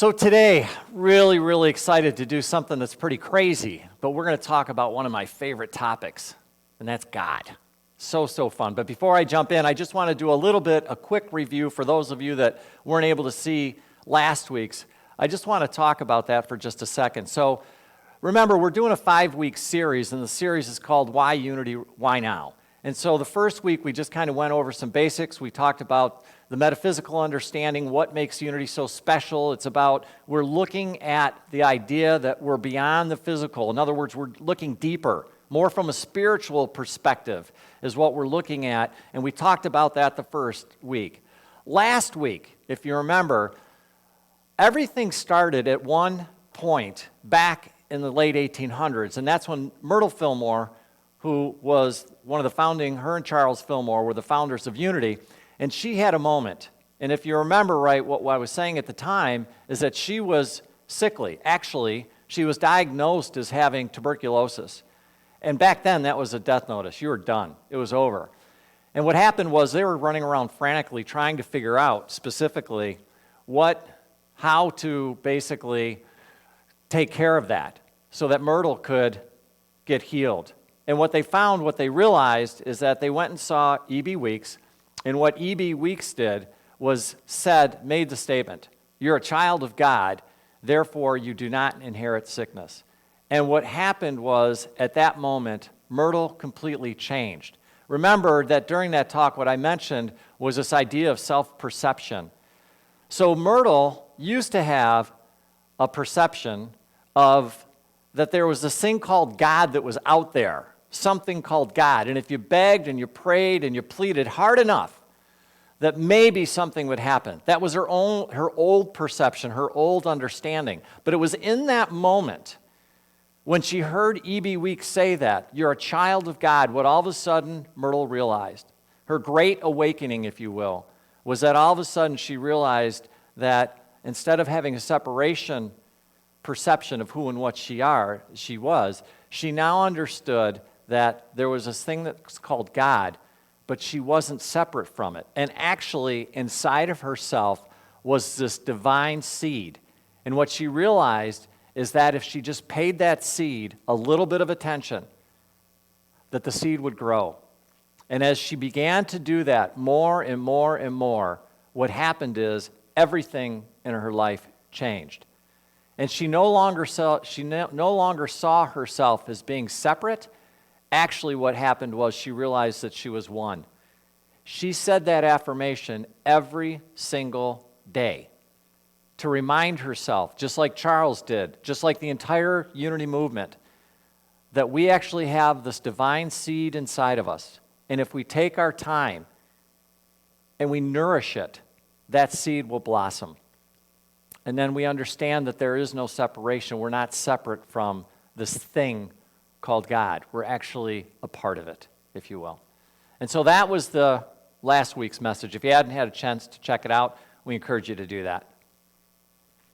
So today, really excited to do something that's pretty crazy, but we're going to talk about one of my favorite topics, and that's God. So fun. But before I jump in, I just want to do a quick review for those of you that weren't able to see last week's. I just want to talk about that for just a second. So remember, we're doing a 5-week series, and the series is called Why Unity, Why Now? And so the first week, we just kind of went over some basics. We talked about the metaphysical understanding, what makes unity so special. It's about we're looking at the idea that we're beyond the physical. In other words, we're looking deeper, more from a spiritual perspective is what we're looking at. And we talked about that the first week. Last week, if you remember, everything started at one point back in the late 1800s, and that's when Myrtle Fillmore, who was one of the founding, her and Charles Fillmore were the founders of Unity, and she had a moment. And if you remember right, what I was saying at the time is that she was sickly. Actually, she was diagnosed as having tuberculosis. And back then, that was a death notice. You were done. It was over. And what happened was they were running around frantically trying to figure out specifically how to basically take care of that so that Myrtle could get healed. And what they realized is that they went and saw E.B. Weeks, and what E.B. Weeks did was made the statement, you're a child of God, therefore you do not inherit sickness. And what happened was, at that moment, Myrtle completely changed. Remember that during that talk, what I mentioned was this idea of self-perception. So Myrtle used to have a perception of that there was this thing called God that was out there, something called God. And if you begged and you prayed and you pleaded hard enough, that maybe something would happen. That was her old perception, her old understanding. But it was in that moment when she heard E.B. Weeks say that, you're a child of God, what all of a sudden Myrtle realized, her great awakening, if you will, was that all of a sudden she realized that instead of having a separation perception of who and what she was, she now understood that there was this thing that's called God, but she wasn't separate from it. And actually, inside of herself was this divine seed. And what she realized is that if she just paid that seed a little bit of attention, that the seed would grow. And as she began to do that more and more and more, what happened is everything in her life changed. And she no longer saw herself as being separate. Actually, what happened was she realized that she was one. She said that affirmation every single day to remind herself, just like Charles did, just like the entire Unity movement, that we actually have this divine seed inside of us. And if we take our time and we nourish it, that seed will blossom. And then we understand that there is no separation. We're not separate from this thing called God. We're actually a part of it, if you will. And so that was the last week's message. If you hadn't had a chance to check it out, we encourage you to do that.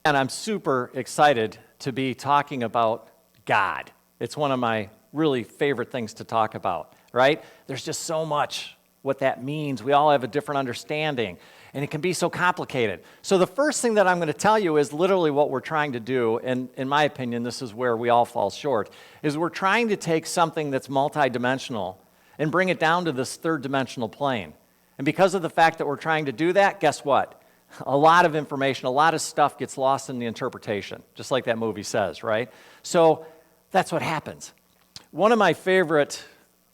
And I'm super excited to be talking about God. It's one of my really favorite things to talk about, right? There's just so much what that means. We all have a different understanding, and it can be so complicated. So the first thing that I'm going to tell you is literally what we're trying to do, and in my opinion, this is where we all fall short, is we're trying to take something that's multidimensional and bring it down to this third-dimensional plane. And because of the fact that we're trying to do that, guess what? A lot of information, a lot of stuff gets lost in the interpretation, just like that movie says, right? So that's what happens. One of my favorite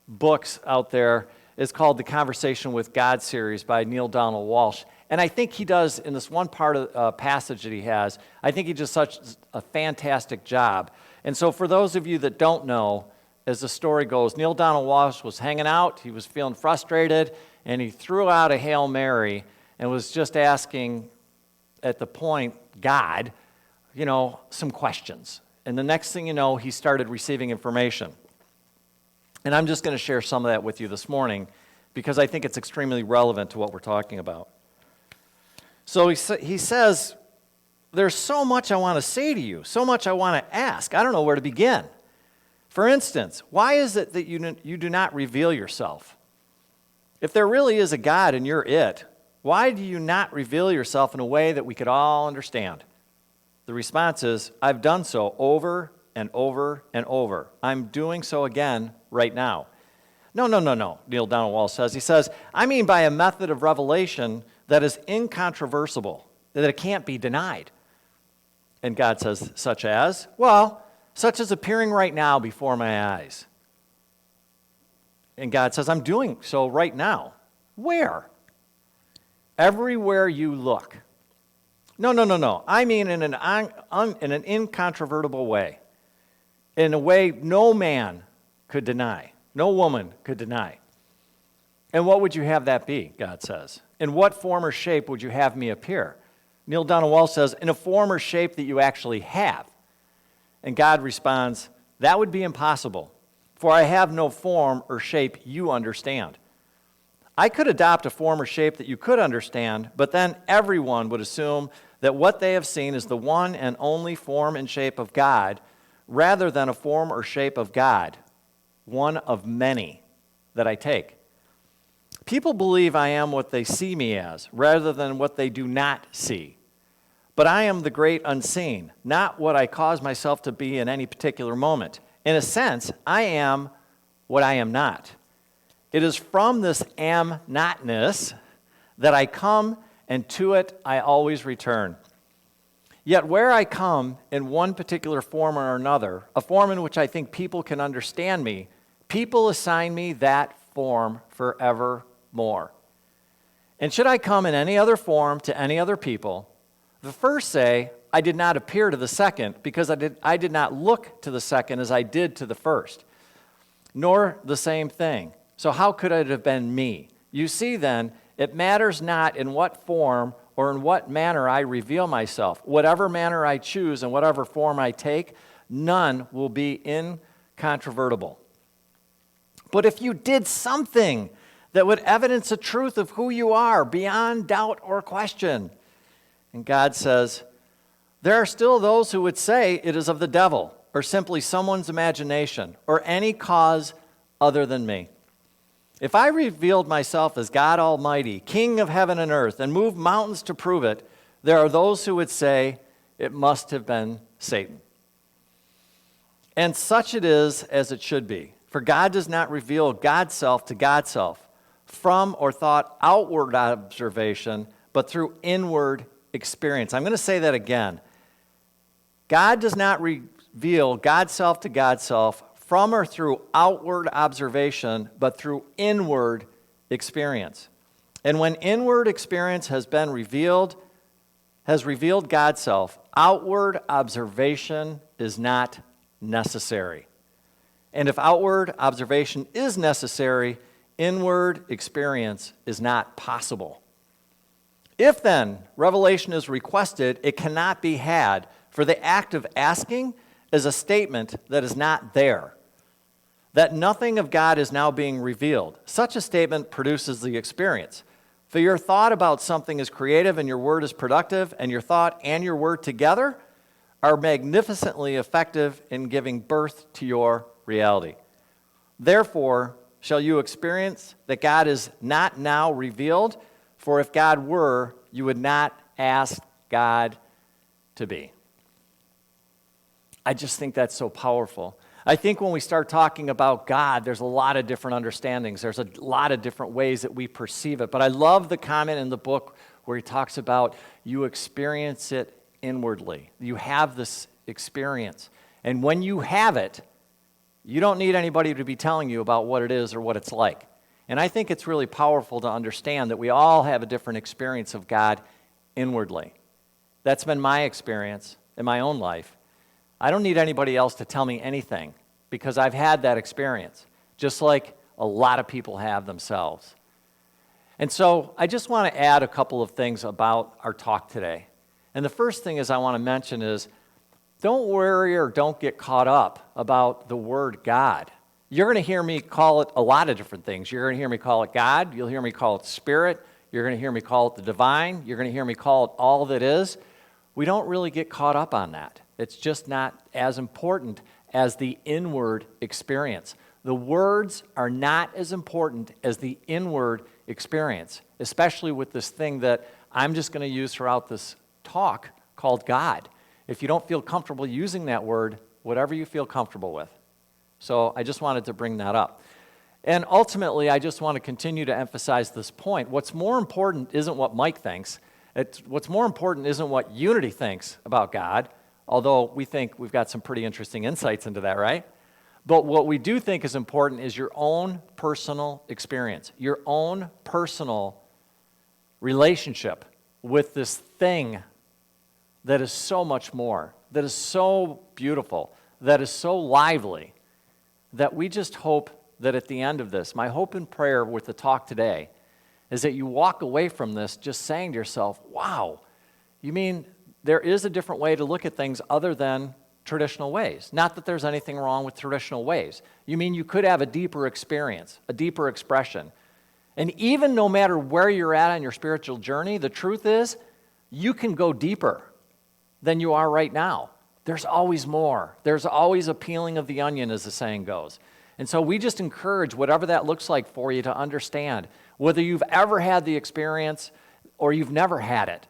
books out there is called The Conversation with God series by Neale Donald Walsch. And I think he does, in this one part of passage that he has, I think he does such a fantastic job. And so for those of you that don't know, as the story goes, Neale Donald Walsch was hanging out, he was feeling frustrated, and he threw out a Hail Mary and was just asking, at the point, God, some questions. And the next thing you know, he started receiving information. And I'm just going to share some of that with you this morning because I think it's extremely relevant to what we're talking about. So he says, there's so much I want to say to you, so much I want to ask. I don't know where to begin. For instance, why is it that you do not reveal yourself? If there really is a God and you're it, why do you not reveal yourself in a way that we could all understand? The response is, I've done so over and over and over. I'm doing so again right now. No, Neale Donald Walsch says. He says, I mean by a method of revelation that is incontrovertible, that it can't be denied. And God says, such as? Well, such as appearing right now before my eyes. And God says, I'm doing so right now. Where? Everywhere you look. No. I mean in an incontrovertible way. In a way no man could deny. No woman could deny. And what would you have that be, God says? In what form or shape would you have me appear? Neale Donald Walsch says, in a form or shape that you actually have. And God responds, that would be impossible, for I have no form or shape you understand. I could adopt a form or shape that you could understand, but then everyone would assume that what they have seen is the one and only form and shape of God, rather than a form or shape of God, one of many that I take. People believe I am what they see me as, rather than what they do not see. But I am the great unseen, not what I cause myself to be in any particular moment. In a sense, I am what I am not. It is from this am-notness that I come, and to it I always return. Yet where I come in one particular form or another, a form in which I think people can understand me, people assign me that form forevermore. And should I come in any other form to any other people, the first say, I did not appear to the second, because I did not look to the second as I did to the first, nor the same thing. So how could it have been me? You see then, it matters not in what form or in what manner I reveal myself. Whatever manner I choose and whatever form I take, none will be incontrovertible. But if you did something that would evidence the truth of who you are beyond doubt or question, and God says, there are still those who would say it is of the devil, or simply someone's imagination, or any cause other than me. If I revealed myself as God Almighty, King of heaven and earth, and moved mountains to prove it, there are those who would say it must have been Satan. And such it is as it should be. For God does not reveal God's self to God's self from or thought outward observation, but through inward experience. I'm going to say that again. God does not reveal God's self to God's self from or through outward observation, but through inward experience. And when inward experience has revealed God's self, outward observation is not necessary. And if outward observation is necessary, inward experience is not possible. If then revelation is requested, it cannot be had, for the act of asking is a statement that is not there, that nothing of God is now being revealed. Such a statement produces the experience. For your thought about something is creative and your word is productive, and your thought and your word together are magnificently effective in giving birth to your reality. Therefore, shall you experience that God is not now revealed, for if God were, you would not ask God to be. I just think that's so powerful. I think when we start talking about God, there's a lot of different understandings. There's a lot of different ways that we perceive it. But I love the comment in the book where he talks about you experience it inwardly. You have this experience. And when you have it, you don't need anybody to be telling you about what it is or what it's like. And I think it's really powerful to understand that we all have a different experience of God inwardly. That's been my experience in my own life. I don't need anybody else to tell me anything because I've had that experience, just like a lot of people have themselves. And so I just want to add a couple of things about our talk today. And the first thing I want to mention is don't worry or don't get caught up about the word God. You're going to hear me call it a lot of different things. You're going to hear me call it God. You'll hear me call it Spirit. You're going to hear me call it the divine. You're going to hear me call it all that is. We don't really get caught up on that. It's just not as important as the inward experience. The words are not as important as the inward experience, especially with this thing that I'm just going to use throughout this talk called God. If you don't feel comfortable using that word, whatever you feel comfortable with. So I just wanted to bring that up. And ultimately, I just want to continue to emphasize this point. What's more important isn't what Mike thinks. What's more important isn't what Unity thinks about God, although we think we've got some pretty interesting insights into that, right? But what we do think is important is your own personal experience, your own personal relationship with this thing that is so much more, that is so beautiful, that is so lively, that we just hope that at the end of this, my hope and prayer with the talk today is that you walk away from this just saying to yourself, wow, you mean there is a different way to look at things other than traditional ways. Not that there's anything wrong with traditional ways. You mean you could have a deeper experience, a deeper expression. And even no matter where you're at on your spiritual journey, the truth is you can go deeper than you are right now. There's always more. There's always a peeling of the onion, as the saying goes. And so we just encourage whatever that looks like for you to understand, whether you've ever had the experience or you've never had it,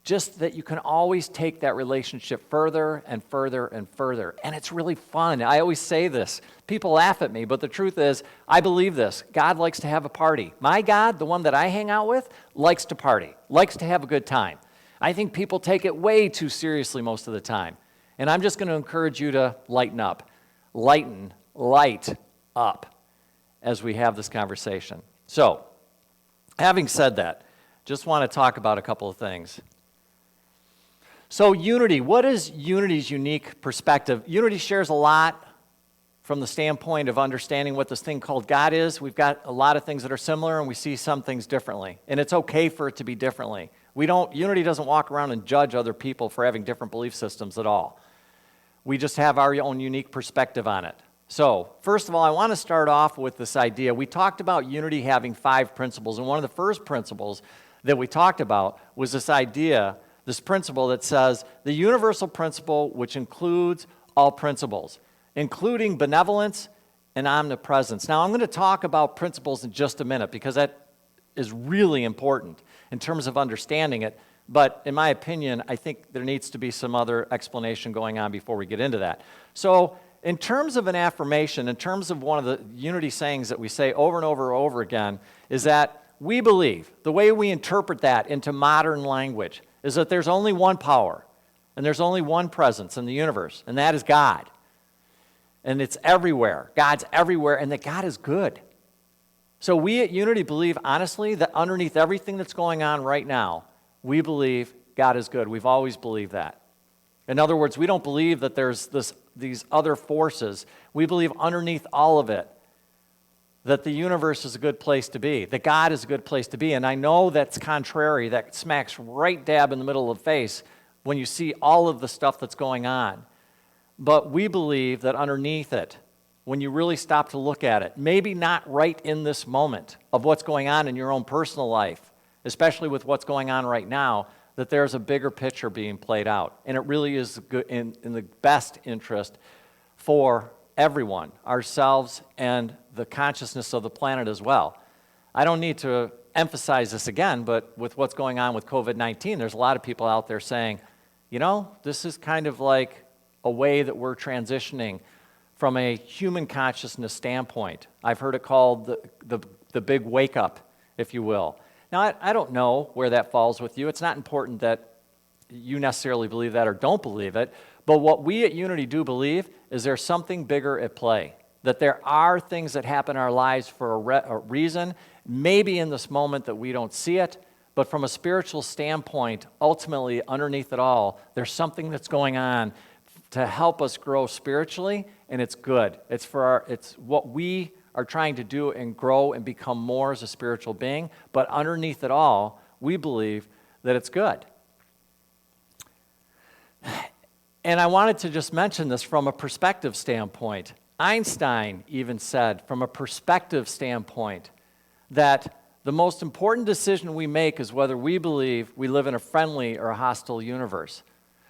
just that you can always take that relationship further and further and further. And it's really fun. I always say this. People laugh at me, but the truth is, I believe this. God likes to have a party. My God, the one that I hang out with, likes to party, likes to have a good time. I think people take it way too seriously most of the time. And I'm just going to encourage you to lighten up. Light up as we have this conversation. So, having said that, just want to talk about a couple of things. So Unity, what is Unity's unique perspective? Unity shares a lot from the standpoint of understanding what this thing called God is. We've got a lot of things that are similar, and we see some things differently. And it's okay for it to be differently. Unity doesn't walk around and judge other people for having different belief systems at all. We just have our own unique perspective on it. So, first of all, I want to start off with this idea. We talked about Unity having 5 principles, and one of the first principles that we talked about was this idea, this principle that says the universal principle which includes all principles, including benevolence and omnipresence. Now, I'm going to talk about principles in just a minute because that is really important in terms of understanding it, but in my opinion, I think there needs to be some other explanation going on before we get into that. So, in terms of an affirmation, in terms of one of the Unity sayings that we say over and over and over again, is that we believe, the way we interpret that into modern language, is that there's only one power, and there's only one presence in the universe, and that is God. And it's everywhere. God's everywhere, and that God is good. So we at Unity believe, honestly, that underneath everything that's going on right now, we believe God is good. We've always believed that. In other words, we don't believe that there's these other forces. We believe underneath all of it that the universe is a good place to be, that God is a good place to be. And I know that's contrary, that smacks right dab in the middle of the face when you see all of the stuff that's going on. But we believe that underneath it, when you really stop to look at it, maybe not right in this moment of what's going on in your own personal life, especially with what's going on right now, that there's a bigger picture being played out. And it really is good in the best interest for everyone, ourselves and the consciousness of the planet as well. I don't need to emphasize this again, but with what's going on with COVID-19, there's a lot of people out there saying, you know, this is kind of like a way that we're transitioning from a human consciousness standpoint. I've heard it called the big wake up, if you will. Now, I don't know where that falls with you. It's not important that you necessarily believe that or don't believe it, but what we at Unity do believe is there's something bigger at play, that there are things that happen in our lives for a reason, maybe in this moment that we don't see it, but from a spiritual standpoint, ultimately, underneath it all, there's something that's going on to help us grow spiritually, and it's good. It's what we are trying to do and grow and become more as a spiritual being, but underneath it all, we believe that it's good. And I wanted to just mention this from a perspective standpoint. Einstein even said, from a perspective standpoint, that the most important decision we make is whether we believe we live in a friendly or a hostile universe.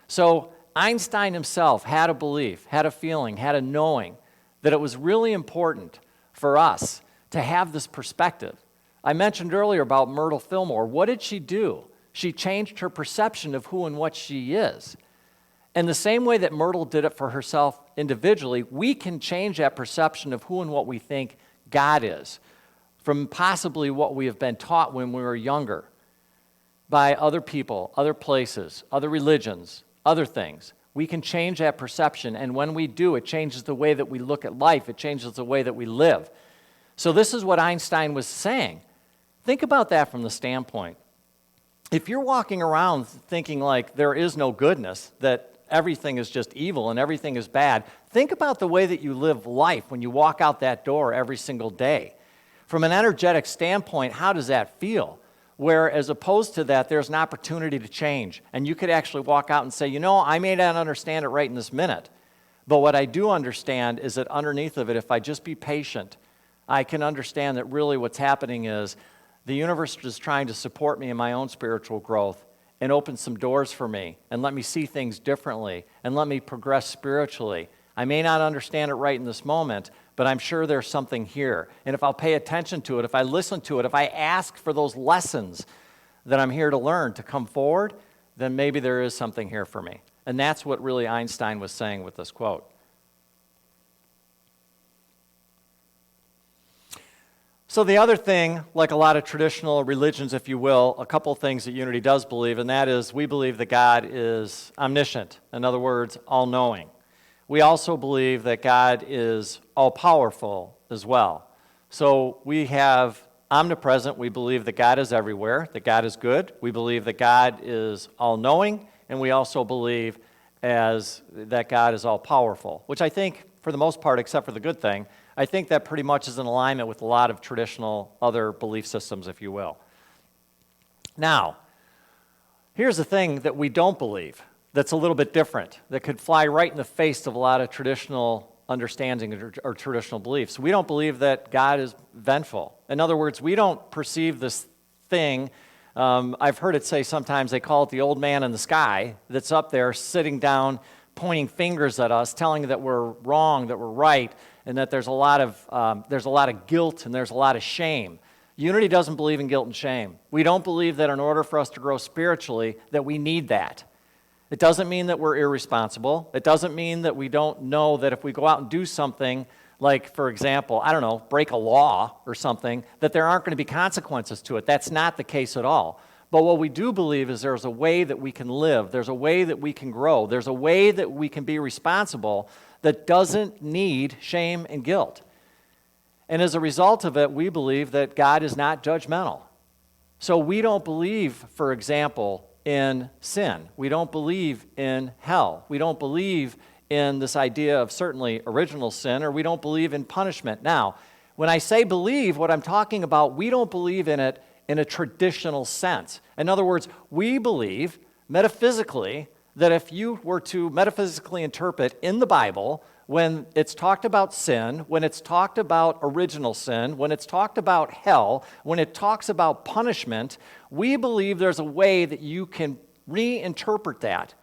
So Einstein himself had a belief, had a feeling, had a knowing that it was really important for us to have this perspective. I mentioned earlier about Myrtle Fillmore. What did she do? She changed her perception of who and what she is. And the same way that Myrtle did it for herself individually, we can change that perception of who and what we think God is from possibly what we have been taught when we were younger by other people, other places, other religions, other things. We can change that perception, and when we do, it changes the way that we look at life. It changes the way that we live. So this is what Einstein was saying. Think about that from the standpoint. If you're walking around thinking like there is no goodness, that everything is just evil and everything is bad, think about the way that you live life when you walk out that door every single day. From an energetic standpoint, how does that feel? Where as opposed to that, there's an opportunity to change. And you could actually walk out and say, you know, I may not understand it right in this minute, but what I do understand is that underneath of it, if I just be patient, I can understand that really what's happening is the universe is trying to support me in my own spiritual growth and open some doors for me and let me see things differently and let me progress spiritually. I may not understand it right in this moment, but I'm sure there's something here. And if I'll pay attention to it, if I listen to it, if I ask for those lessons that I'm here to learn to come forward, then maybe there is something here for me. And that's what really Einstein was saying with this quote. So the other thing, like a lot of traditional religions, if you will, a couple things that Unity does believe, and that is we believe that God is omniscient. In other words, all-knowing. We also believe that God is all-powerful as well. So we have omnipresent. We believe that God is everywhere, that God is good. We believe that God is all-knowing, and we also believe that God is all-powerful, which I think, for the most part, except for the good thing, I think that pretty much is in alignment with a lot of traditional other belief systems, if you will. Now, here's the thing that we don't believe that's a little bit different, that could fly right in the face of a lot of traditional understanding or traditional beliefs. We don't believe that God is vengeful. In other words, we don't perceive this thing. I've heard it say sometimes they call it the old man in the sky that's up there sitting down, pointing fingers at us, telling that we're wrong, that we're right, and that there's a lot of guilt and there's a lot of shame. Unity doesn't believe in guilt and shame. We don't believe that in order for us to grow spiritually that we need that. It doesn't mean that we're irresponsible. It doesn't mean that we don't know that if we go out and do something like, for example, I don't know, break a law or something, that there aren't going to be consequences to it. That's not the case at all. But what we do believe is there's a way that we can live. There's a way that we can grow. There's a way that we can be responsible that doesn't need shame and guilt. And as a result of it, we believe that God is not judgmental. So we don't believe, for example, in sin. We don't believe in hell. We don't believe in this idea of certainly original sin, or we don't believe in punishment. Now, when I say believe, what I'm talking about, we don't believe in it in a traditional sense. In other words, we believe metaphysically that if you were to metaphysically interpret in the Bible, when it's talked about sin, when it's talked about original sin, when it's talked about hell, when it talks about punishment, we believe there's a way that you can reinterpret that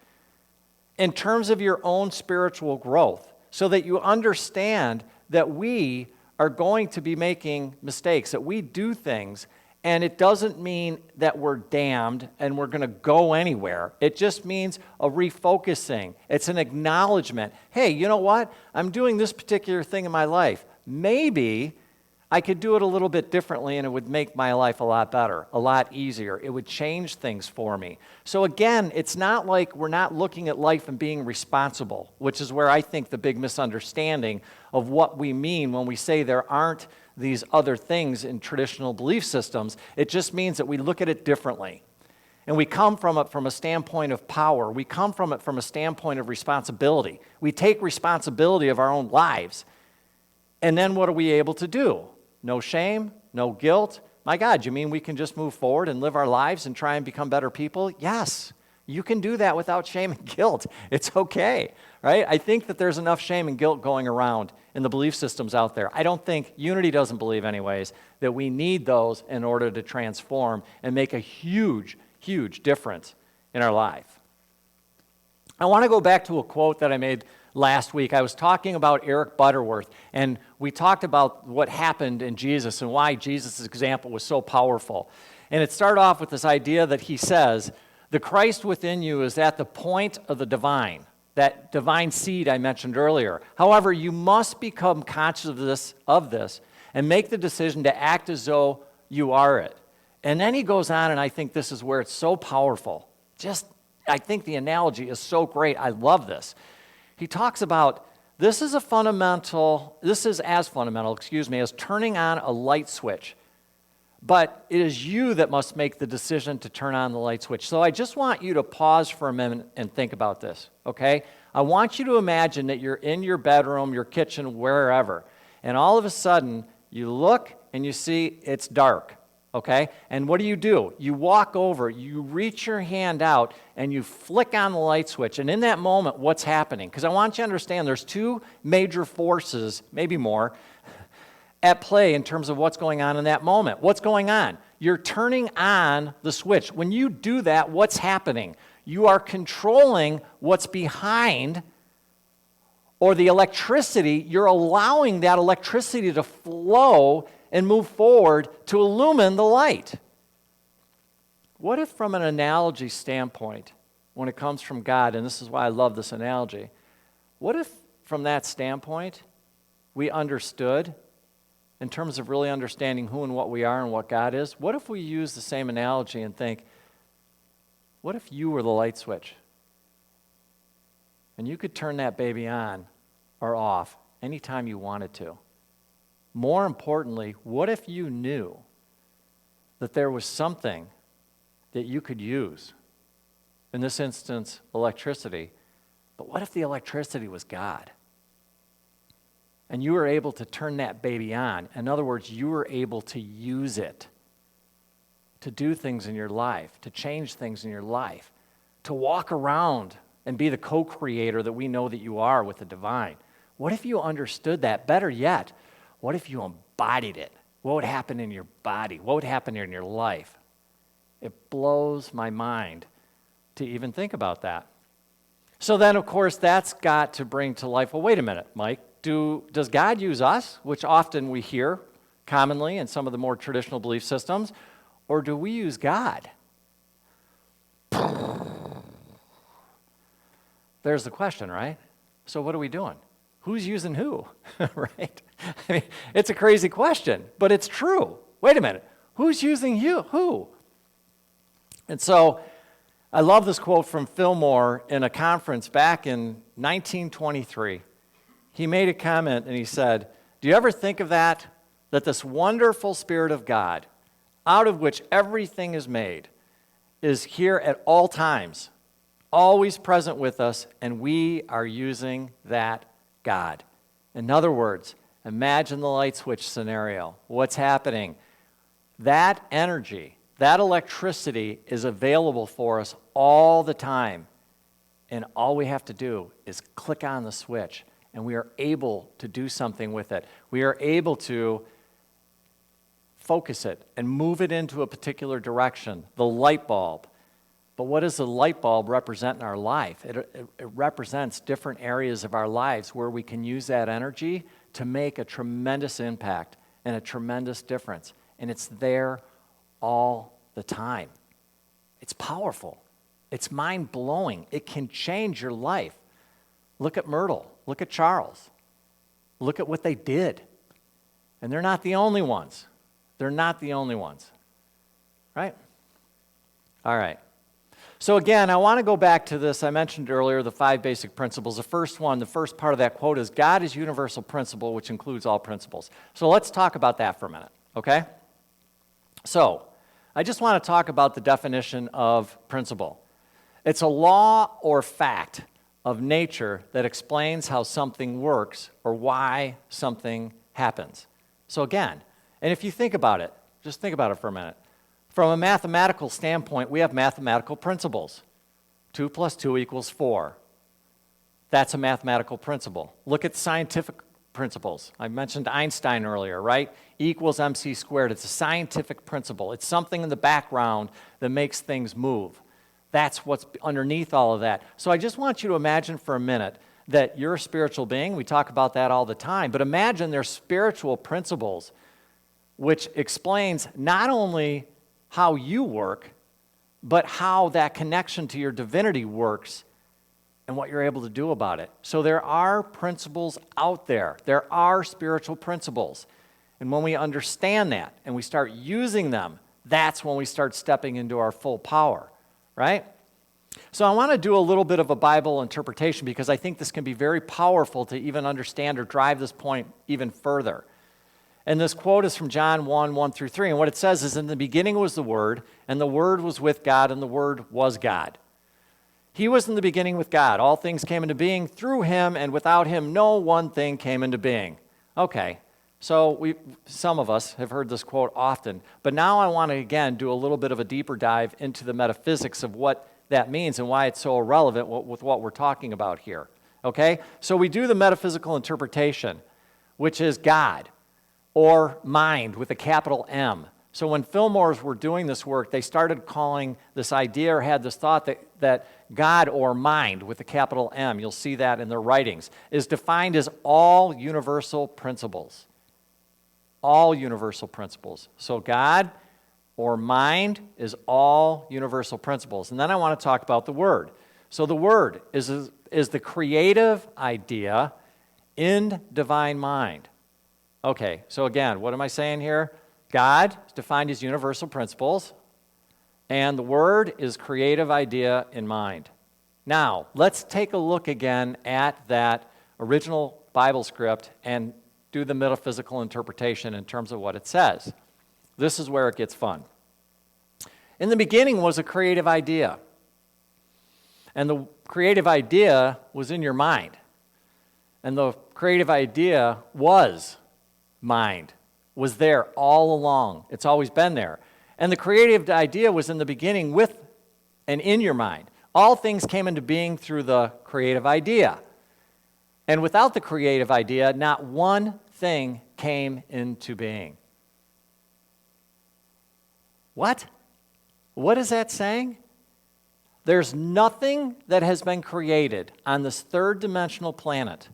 in terms of your own spiritual growth so that you understand that we are going to be making mistakes, that we do things. And it doesn't mean that we're damned and we're going to go anywhere. It just means a refocusing. It's an acknowledgement. Hey, you know what? I'm doing this particular thing in my life. Maybe I could do it a little bit differently and it would make my life a lot better, a lot easier. It would change things for me. So again, it's not like we're not looking at life and being responsible, which is where I think the big misunderstanding of what we mean when we say there aren't these other things in traditional belief systems. It just means that we look at it differently. And we come from it from a standpoint of power. We come from it from a standpoint of responsibility. We take responsibility of our own lives. And then what are we able to do? No shame, no guilt. My God, you mean we can just move forward and live our lives and try and become better people? Yes, you can do that without shame and guilt. It's okay, right? I think that there's enough shame and guilt going around in the belief systems out there. I don't think, Unity doesn't believe anyways, that we need those in order to transform and make a huge, huge difference in our life. I want to go back to a quote that I made last week. I was talking about Eric Butterworth, and we talked about what happened in Jesus and why Jesus' example was so powerful. And it started off with this idea that he says, the Christ within you is at the point of the divine. that divine seed I mentioned earlier. However, you must become conscious of this and make the decision to act as though you are it. And then he goes on, and I think this is where it's so powerful. I think the analogy is so great. I love this. He talks about this is as fundamental, as turning on a light switch. But it is you that must make the decision to turn on the light switch. So I just want you to pause for a minute and think about this, okay? I want you to imagine that you're in your bedroom, your kitchen, wherever, and all of a sudden you look and you see it's dark, okay? And what do? You walk over, you reach your hand out, and you flick on the light switch. And in that moment, what's happening? Because I want you to understand there's two major forces, maybe more, at play in terms of what's going on in that moment. What's going on? You're turning on the switch. When you do that, what's happening? You are controlling what's behind, or the electricity. You're allowing that electricity to flow and move forward to illumine the light. What if, from an analogy standpoint, when it comes from God, and this is why I love this analogy, what if, from that standpoint, we understood, in terms of really understanding who and what we are and what God is, what if we use the same analogy and think, what if you were the light switch? And you could turn that baby on or off anytime you wanted to. More importantly, what if you knew that there was something that you could use? In this instance, electricity. But what if the electricity was God? And you were able to turn that baby on. In other words, you were able to use it to do things in your life, to change things in your life, to walk around and be the co-creator that we know that you are with the divine. What if you understood that? Better yet, what if you embodied it? What would happen in your body? What would happen in your life? It blows my mind to even think about that. So then, of course, that's got to bring to life, well, wait a minute, Mike. Does God use us, which often we hear commonly in some of the more traditional belief systems, or do we use God? There's the question, right? So what are we doing? Who's using who, right? I mean, it's a crazy question, but it's true. Wait a minute. Who's using who? And so I love this quote from Fillmore in a conference back in 1923. He made a comment and he said, do you ever think of that this wonderful Spirit of God, out of which everything is made, is here at all times, always present with us, and we are using that God. In other words, imagine the light switch scenario. What's happening? That energy, that electricity is available for us all the time, and all we have to do is click on the switch. And we are able to do something with it. We are able to focus it and move it into a particular direction, the light bulb. But what does the light bulb represent in our life? It represents different areas of our lives where we can use that energy to make a tremendous impact and a tremendous difference. And it's there all the time. It's powerful. It's mind-blowing. It can change your life. Look at Myrtle. Look at Charles. Look at what they did. And they're not the only ones. They're not the only ones. Right? All right. So again, I want to go back to this. I mentioned earlier the 5 basic principles. The first part of that quote is, God is universal principle, which includes all principles. So let's talk about that for a minute, okay? So I just want to talk about the definition of principle. It's a law or fact of nature that explains how something works or why something happens. So again, and if you think about it, just think about it for a minute. From a mathematical standpoint, we have mathematical principles. 2 + 2 = 4. That's a mathematical principle. Look at scientific principles. I mentioned Einstein earlier, right? E = mc². It's a scientific principle. It's something in the background that makes things move. That's what's underneath all of that. So I just want you to imagine for a minute that you're a spiritual being. We talk about that all the time. But imagine there's spiritual principles which explains not only how you work, but how that connection to your divinity works and what you're able to do about it. So there are principles out there. There are spiritual principles. And when we understand that and we start using them, that's when we start stepping into our full power, right? So I want to do a little bit of a Bible interpretation because I think this can be very powerful to even understand or drive this point even further. And this quote is from John 1:1-3. And what it says is, in the beginning was the Word, and the Word was with God, and the Word was God. He was in the beginning with God. All things came into being through him, and without him no one thing came into being. Okay, so some of us have heard this quote often, but now I want to again do a little bit of a deeper dive into the metaphysics of what that means and why it's so irrelevant with what we're talking about here. Okay, so we do the metaphysical interpretation, which is God, or mind with a capital M. So when Fillmore's were doing this work, they started calling this idea or had this thought that God or mind with a capital M, you'll see that in their writings, is defined as all universal principles. All universal principles. So God or mind is all universal principles. And then I want to talk about the Word. So the Word is the creative idea in divine mind. Okay, so again, what am I saying here? God is defined as universal principles, and the Word is creative idea in mind. Now, let's take a look again at that original Bible script and do the metaphysical interpretation in terms of what it says. This is where it gets fun. In the beginning was a creative idea, and the creative idea was in your mind, and the creative idea was mind. Was there all along. It's always been there. And the creative idea was in the beginning with and in your mind. All things came into being through the creative idea. And without the creative idea, not one thing came into being. What? What is that saying? There's nothing that has been created on this third dimensional planet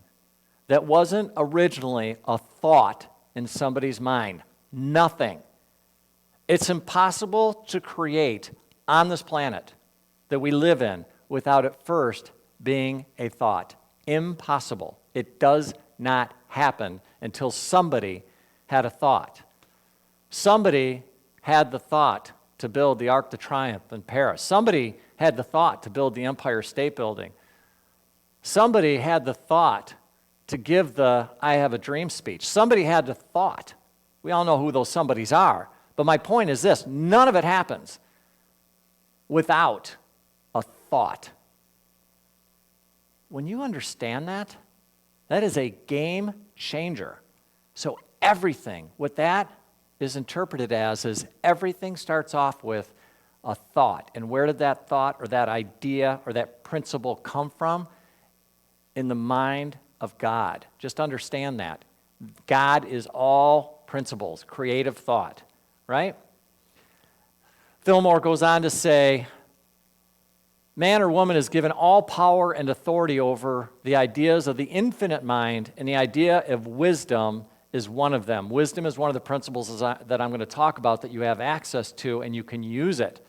that wasn't originally a thought in somebody's mind. Nothing. It's impossible to create on this planet that we live in without it first being a thought. Impossible. It does not happen until somebody had a thought. Somebody had the thought to build the Arc de Triomphe in Paris. Somebody had the thought to build the Empire State Building. Somebody had the thought to give the I Have a Dream speech. Somebody had the thought. We all know who those somebodies are. But my point is this, none of it happens without a thought. When you understand that, that is a game changer. So everything, what that is interpreted as is everything starts off with a thought. And where did that thought or that idea or that principle come from? In the mind of God. Just understand that. God is all principles, creative thought, right? Fillmore goes on to say, man or woman is given all power and authority over the ideas of the infinite mind, and the idea of wisdom is one of them. Wisdom is one of the principles that I'm going to talk about that you have access to and you can use it.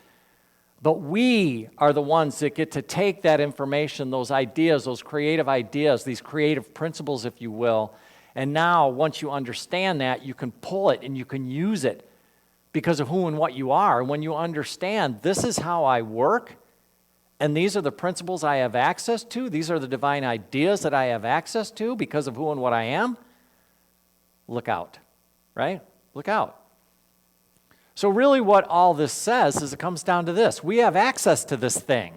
But we are the ones that get to take that information, those ideas, those creative ideas, these creative principles, if you will, and now once you understand that, you can pull it and you can use it because of who and what you are. And when you understand, this is how I work, and these are the principles I have access to, these are the divine ideas that I have access to because of who and what I am, look out, right? Look out. So really what all this says is it comes down to this. We have access to this thing,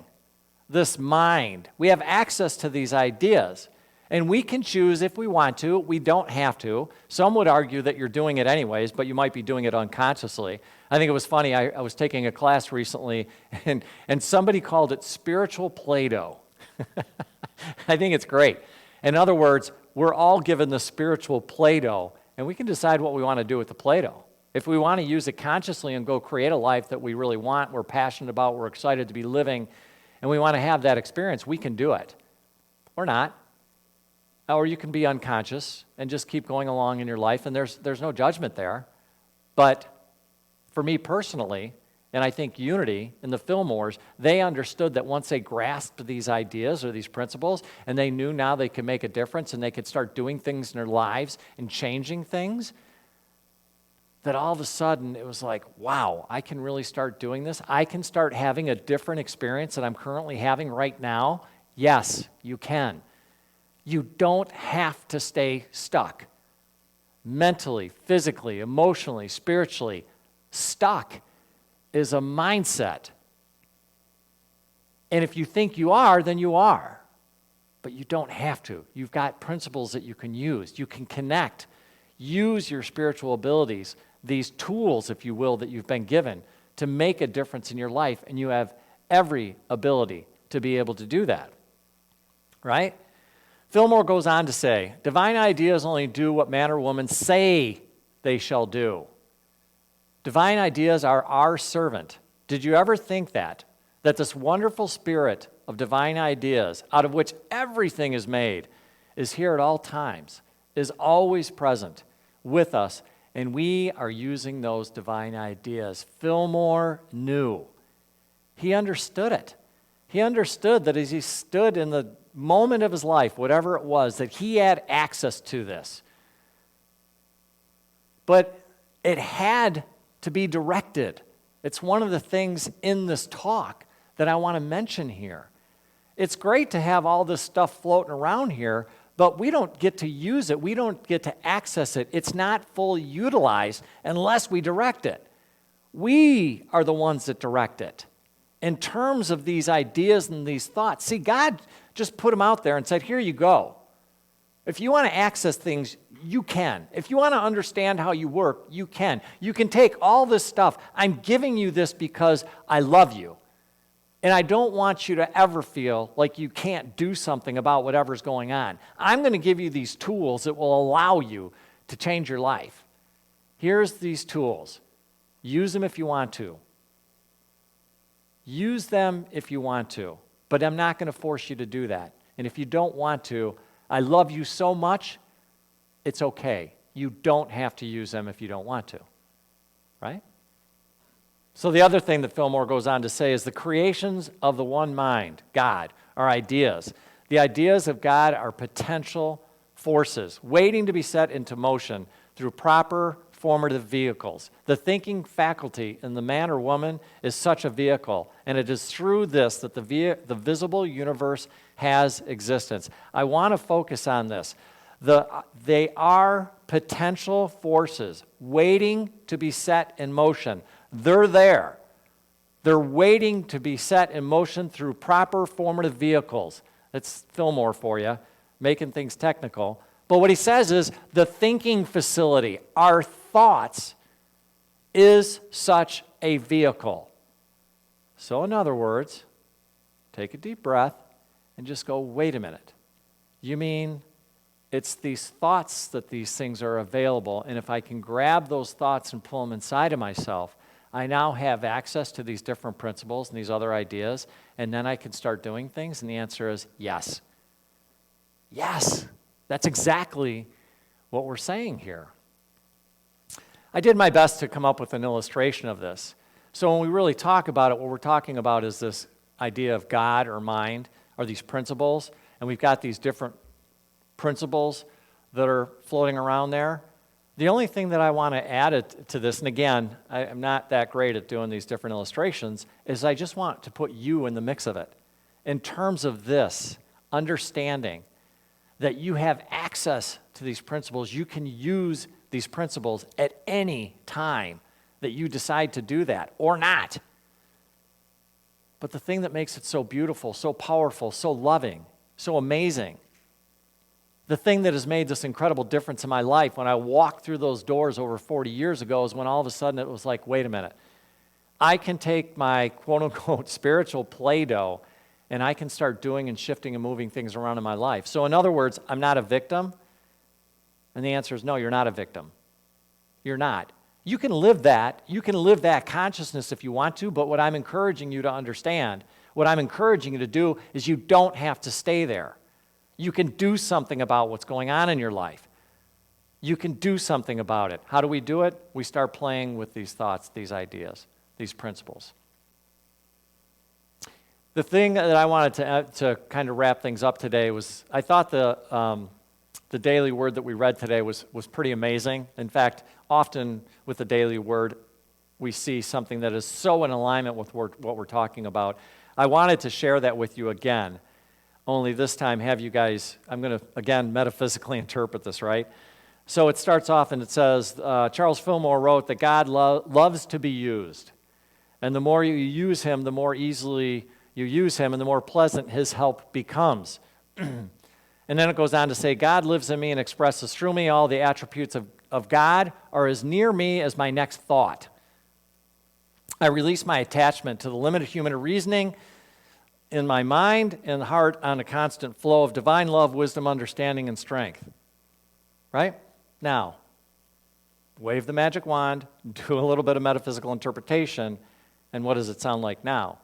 this mind. We have access to these ideas. And we can choose if we want to. We don't have to. Some would argue that you're doing it anyways, but you might be doing it unconsciously. I think it was funny. I was taking a class recently, and somebody called it spiritual Play-Doh. I think it's great. In other words, we're all given the spiritual Play-Doh, and we can decide what we want to do with the Play-Doh. If we want to use it consciously and go create a life that we really want, we're passionate about, we're excited to be living, and we want to have that experience, we can do it. Or not. Or you can be unconscious and just keep going along in your life, and there's no judgment there. But for me personally, and I think Unity and the Fillmores, they understood that once they grasped these ideas or these principles, and they knew now they could make a difference and they could start doing things in their lives and changing things, that all of a sudden it was like, wow, I can really start doing this. I can start having a different experience that I'm currently having right now. Yes, you can. You don't have to stay stuck. Mentally, physically, emotionally, spiritually, stuck is a mindset. And if you think you are, then you are. But you don't have to. You've got principles that you can use. You can connect. Use your spiritual abilities, these tools, if you will, that you've been given to make a difference in your life, and you have every ability to be able to do that. Right? Fillmore goes on to say, divine ideas only do what man or woman say they shall do. Divine ideas are our servant. Did you ever think that? That this wonderful spirit of divine ideas, out of which everything is made, is here at all times, is always present with us, and we are using those divine ideas. Fillmore knew. He understood it. He understood that as he stood in the moment of his life, whatever it was, that he had access to this. But it had to be directed. It's one of the things in this talk that I want to mention here. It's great to have all this stuff floating around here, but we don't get to use it. We don't get to access it. It's not fully utilized unless we direct it. We are the ones that direct it. In terms of these ideas and these thoughts, see, God just put them out there and said, here you go. If you want to access things, you can. If you want to understand how you work, you can. You can take all this stuff. I'm giving you this because I love you. And I don't want you to ever feel like you can't do something about whatever's going on. I'm going to give you these tools that will allow you to change your life. Here's these tools. Use them if you want to. Use them if you want to, but I'm not going to force you to do that. And if you don't want to, I love you so much, it's okay. You don't have to use them if you don't want to, right? So the other thing that Fillmore goes on to say is the creations of the one mind, God, are ideas. The ideas of God are potential forces waiting to be set into motion through proper formative vehicles. The thinking faculty in the man or woman is such a vehicle, and it is through this that the visible universe has existence. I want to focus on this. They are potential forces waiting to be set in motion. They're there. They're waiting to be set in motion through proper formative vehicles. That's Fillmore for you, making things technical. But what he says is the thinking facility, our thoughts, is such a vehicle. So in other words, take a deep breath and just go, wait a minute. You mean it's these thoughts that these things are available, and if I can grab those thoughts and pull them inside of myself, I now have access to these different principles and these other ideas, and then I can start doing things? And the answer is yes. Yes. That's exactly what we're saying here. I did my best to come up with an illustration of this. So when we really talk about it, what we're talking about is this idea of God or mind, or these principles, and we've got these different principles that are floating around there. The only thing that I want to add to this, and again, I'm not that great at doing these different illustrations, is I just want to put you in the mix of it. In terms of this, understanding that you have access to these principles, you can use these principles at any time that you decide to do that, or not. But the thing that makes it so beautiful, so powerful, so loving, so amazing, the thing that has made this incredible difference in my life when I walked through those doors over 40 years ago is when all of a sudden it was like, wait a minute, I can take my quote-unquote spiritual Play-Doh and I can start doing and shifting and moving things around in my life. So in other words, I'm not a victim. And the answer is no, you're not a victim. You're not. You can live that. You can live that consciousness if you want to, but what I'm encouraging you to understand, what I'm encouraging you to do is you don't have to stay there. You can do something about what's going on in your life. You can do something about it. How do we do it? We start playing with these thoughts, these ideas. these principles. The thing that I wanted to kind of wrap things up today was, I thought the daily word that we read today was pretty amazing. In fact, often with the daily word, we see something that is so in alignment with what we're talking about. I wanted to share that with you again, only this time have you guys, I'm going to, again, metaphysically interpret this, right? So it starts off and it says, Charles Fillmore wrote that God loves to be used. And the more you use him, the more easily you use him, and the more pleasant his help becomes. And then it goes on to say, God lives in me and expresses through me. All the attributes of God are as near me as my next thought. I release my attachment to the limited human reasoning in my mind and heart on a constant flow of divine love, wisdom, understanding, and strength. Right? Now, wave the magic wand, do a little bit of metaphysical interpretation, and what does it sound like now?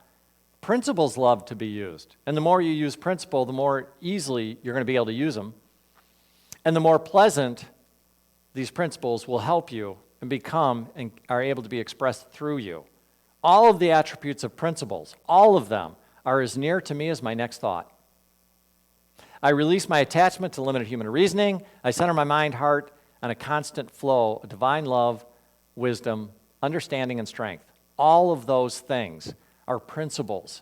Principles love to be used. And the more you use principle, the more easily you're going to be able to use them. And the more pleasant these principles will help you and become and are able to be expressed through you. All of the attributes of principles, all of them, are as near to me as my next thought. I release my attachment to limited human reasoning. I center my mind, heart on a constant flow of divine love, wisdom, understanding, and strength. All of those things are principles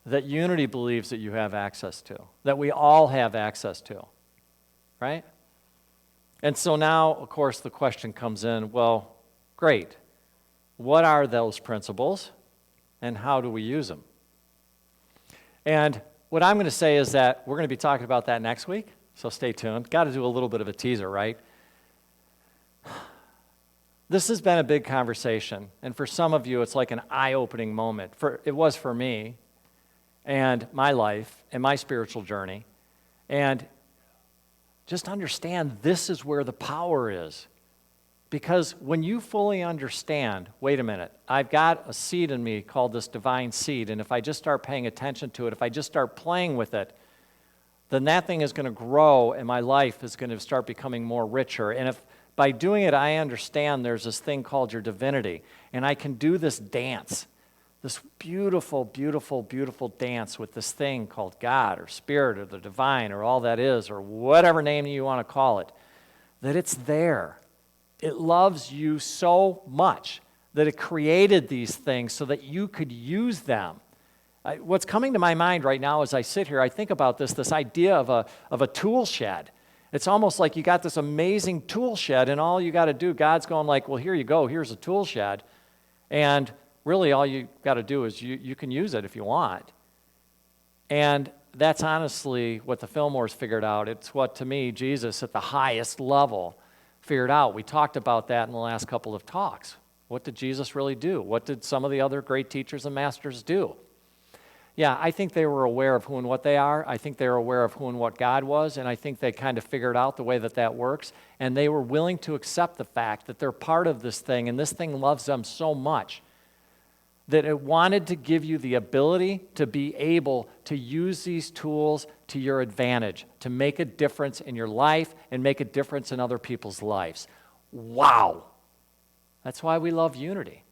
that unity believes that you have access to, that we all have access to, right? And so now, of course, the question comes in, well, great. What are those principles, and how do we use them? And what I'm going to say is that we're going to be talking about that next week, so stay tuned. Got to do a little bit of a teaser, right? This has been a big conversation, and for some of you, it's like an eye-opening moment. It was for me, and my life, and my spiritual journey. And just understand this is where the power is. Because when you fully understand, wait a minute, I've got a seed in me called this divine seed, and if I just start paying attention to it, if I just start playing with it, then that thing is going to grow, and my life is going to start becoming more richer. And if by doing it, I understand there's this thing called your divinity, and I can do this dance, this beautiful, beautiful, beautiful dance with this thing called God or Spirit or the divine or all that is or whatever name you want to call it, that it's there. It loves you so much that it created these things so that you could use them. What's coming to my mind right now as I sit here, I think about this idea of a tool shed. It's almost like you got this amazing tool shed, and all you got to do, God's going like, well, here you go, here's a tool shed. And really all you got to do is you can use it if you want. And that's honestly what the Fillmores figured out. It's what, to me, Jesus at the highest level figured out. We talked about that in the last couple of talks. What did Jesus really do? What did some of the other great teachers and masters do? Yeah, I think they were aware of who and what they are. I think they were aware of who and what God was, and I think they kind of figured out the way that works, and they were willing to accept the fact that they're part of this thing, and this thing loves them so much that it wanted to give you the ability to be able to use these tools to your advantage, to make a difference in your life and make a difference in other people's lives. Wow! That's why we love unity.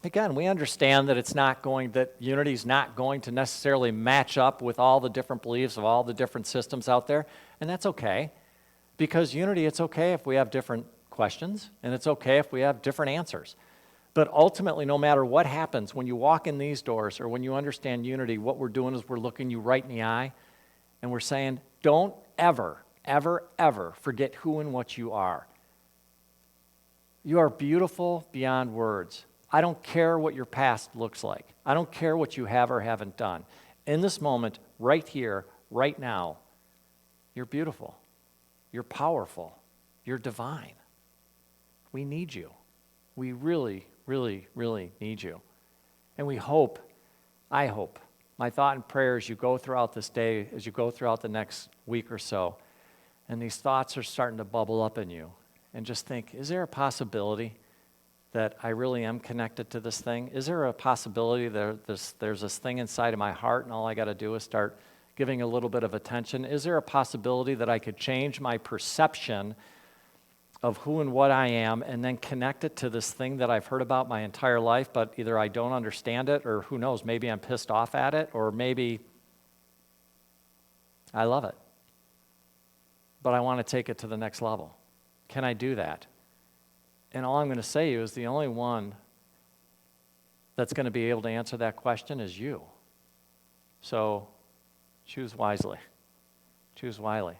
Again, we understand that unity is not going to necessarily match up with all the different beliefs of all the different systems out there, and that's okay. Because unity, it's okay if we have different questions, and it's okay if we have different answers. But ultimately, no matter what happens, when you walk in these doors or when you understand unity, what we're doing is we're looking you right in the eye, and we're saying, don't ever, ever, ever forget who and what you are. You are beautiful beyond words. I don't care what your past looks like. I don't care what you have or haven't done. In this moment, right here, right now, you're beautiful. You're powerful. You're divine. We need you. We really, really, really need you. And I hope, my thought and prayer as you go throughout this day, as you go throughout the next week or so, and these thoughts are starting to bubble up in you, and just think, is there a possibility that I really am connected to this thing? Is there a possibility that there's this thing inside of my heart and all I got to do is start giving a little bit of attention? Is there a possibility that I could change my perception of who and what I am, and then connect it to this thing that I've heard about my entire life, but either I don't understand it, or who knows, maybe I'm pissed off at it, or maybe I love it. But I want to take it to the next level. Can I do that? And all I'm going to say to you is the only one that's going to be able to answer that question is you. So choose wisely. Choose wisely.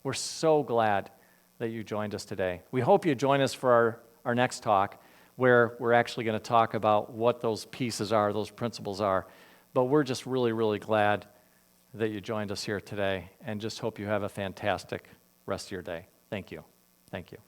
We're so glad that you joined us today. We hope you join us for our next talk, where we're actually going to talk about what those pieces are, those principles are. But we're just really, really glad that you joined us here today, and just hope you have a fantastic rest of your day. Thank you. Thank you.